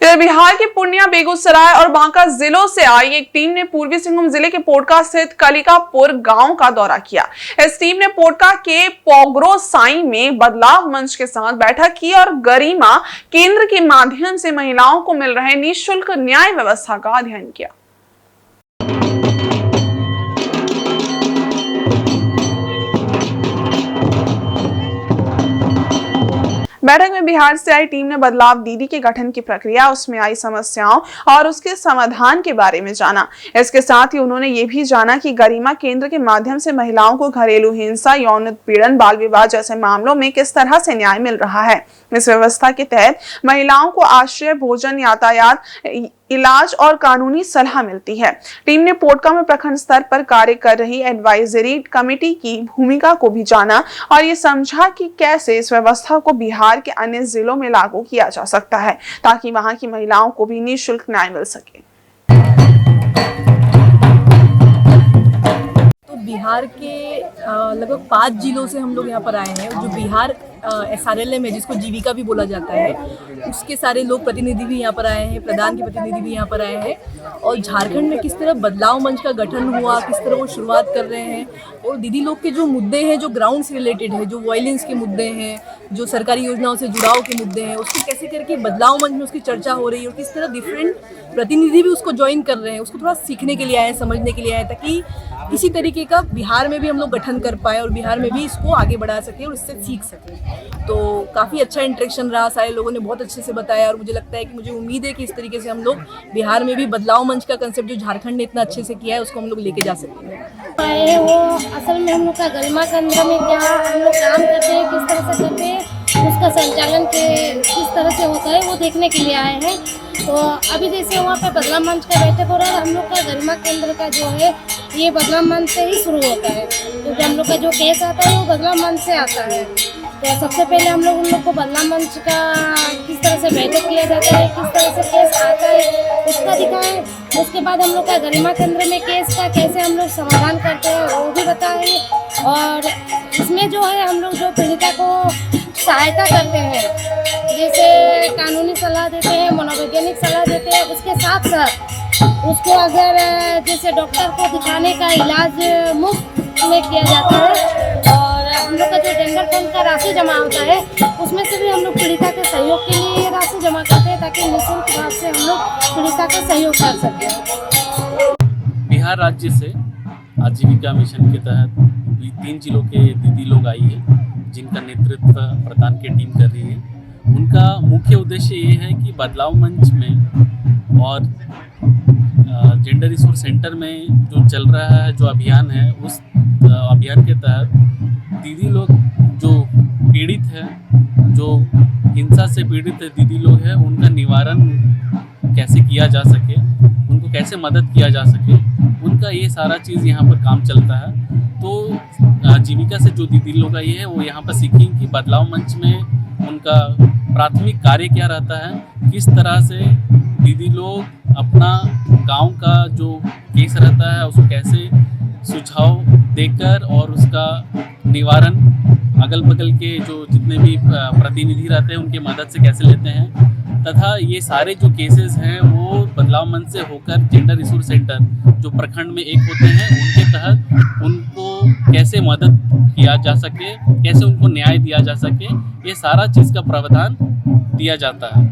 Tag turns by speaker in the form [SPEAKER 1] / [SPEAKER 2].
[SPEAKER 1] इधर बिहार के पूर्णिया, बेगूसराय और बांका जिलों से आई एक टीम ने पूर्वी सिंहभूम जिले के पोटका स्थित कलिकापुर गांव का दौरा किया। इस टीम ने पोटका के पोग्रो साई में बदलाव मंच के साथ बैठक की और गरिमा केंद्र के माध्यम से महिलाओं को मिल रहे निःशुल्क न्याय व्यवस्था का अध्ययन किया। बैठक में बिहार से आई टीम ने बदलाव दीदी के गठन की प्रक्रिया, उसमें आई समस्याओं और उसके समाधान के बारे में जाना। इसके साथ ही उन्होंने ये भी जाना कि गरिमा केंद्र के माध्यम से महिलाओं को घरेलू हिंसा, यौन उत्पीड़न, बाल विवाह जैसे मामलों में किस तरह से न्याय मिल रहा है। इस व्यवस्था के तहत महिलाओं को आश्रय, भोजन, यातायात, इलाज और कानूनी सलाह मिलती है। टीम ने पोटका में प्रखंड स्तर पर कार्य कर रही एडवाइजरी कमेटी की भूमिका को भी जाना और ये समझा कि कैसे इस व्यवस्था को बिहार के अन्य जिलों में लागू किया जा सकता है ताकि वहां की महिलाओं को भी निःशुल्क न्याय मिल सके।
[SPEAKER 2] बिहार के लगभग 5 जिलों से हम लोग यहाँ पर आए हैं। जो बिहार SRLM है, जिसको जीविका भी बोला जाता है, उसके सारे लोग प्रतिनिधि भी यहाँ पर आए हैं, प्रधान के प्रतिनिधि भी यहाँ पर आए हैं। और झारखंड में किस तरह बदलाव मंच का गठन हुआ, किस तरह वो शुरुआत कर रहे हैं और दीदी लोग के जो मुद्दे हैं, जो ग्राउंड से रिलेटेड है, जो वायलेंस के मुद्दे हैं, जो सरकारी योजनाओं से जुड़ाव के मुद्दे हैं, उसको कैसे करके बदलाव मंच में उसकी चर्चा हो रही है और किस तरह डिफरेंट प्रतिनिधि भी उसको ज्वाइन कर रहे हैं। उसको थोड़ा सीखने के लिए आए, समझने के लिए आए, ताकि इसी तरीके का बिहार में भी हम लोग गठन कर पाए और बिहार में भी इसको आगे बढ़ा सकें और इससे सीख सकें। तो काफ़ी अच्छा इंटरेक्शन रहा, सारे लोगों ने बहुत अच्छे से बताया और मुझे लगता है कि मुझे उम्मीद है कि इस तरीके से हम लोग बिहार में भी बदलाव मंच का कंसेप्ट जो झारखंड ने इतना अच्छे से किया है उसको हम लोग लेके जा सकेंगे।
[SPEAKER 3] वो असल में हम लोग का गरिमा केंद्र में क्या हम लोग काम करते हैं, किस तरह से करते हैं, उसका संचालन किस तरह से होता है वो देखने के लिए आए हैं। तो अभी जैसे वहाँ पे बदलाव मंच का बैठक हो रहा है, हम लोग का गरिमा केंद्र का जो है ये बदलाव मंच से ही शुरू होता है, क्योंकि हम लोग का जो केस आता है वो बदलाव मंच से आता है। तो सबसे पहले हम लोग उन लोग को बदलाव मंच का किस तरह से बैठक किया जाता है, किस तरह से केस आता है उसका दिखाएं। उसके बाद हम लोग का गरिमा केंद्र में केस का कैसे हम लोग समाधान करते हैं वो भी बताएं। और इसमें जो है हम लोग जो पीड़िता को सहायता करते हैं, जैसे कानूनी सलाह देते हैं, मनोवैज्ञानिक सलाह देते हैं, उसके साथ साथ उसको अगर जैसे डॉक्टर को दिखाने का इलाज मुफ्त में किया जाता है। और हम लोग का जो जेंडर फंड का राशि जमा होता है उसमें से भी हम लोग पीड़िता के सहयोग के लिए राशि जमा करते हैं ताकि निःशुल्क भाव से हम लोग पीड़िता का सहयोग कर सकें।
[SPEAKER 4] बिहार राज्य से आजीविका मिशन के तहत 3 जिलों के दीदी लोग आई है, जिनका नेतृत्व प्रधान की टीम कर रही है। उनका मुख्य उद्देश्य ये है कि बदलाव मंच में और जेंडर रिसोर्स सेंटर में जो चल रहा है, जो अभियान है, उस अभियान के तहत दीदी लोग जो पीड़ित है, जो हिंसा से पीड़ित दीदी लोग हैं, उनका निवारण कैसे किया जा सके, उनको कैसे मदद किया जा सके, उनका ये सारा चीज़ यहाँ पर काम चलता है। तो जीविका से जो दीदी लोग आई है वो यहाँ पर सीखेंगे कि बदलाव मंच में उनका प्राथमिक कार्य क्या रहता है, किस तरह से दीदी लोग अपना गांव का जो केस रहता है उसको कैसे सुझाव देकर और उसका निवारण अगल बगल के जो जितने भी प्रतिनिधि रहते हैं उनकी मदद से कैसे लेते हैं, तथा ये सारे जो केसेस हैं वो बदलाव मंच से होकर जेंडर रिसोर्स सेंटर जो प्रखंड में एक होते हैं उनके तहत उनको कैसे मदद किया जा सके, कैसे उनको न्याय दिया जा सके, ये सारा चीज़ का प्रावधान दिया जाता है।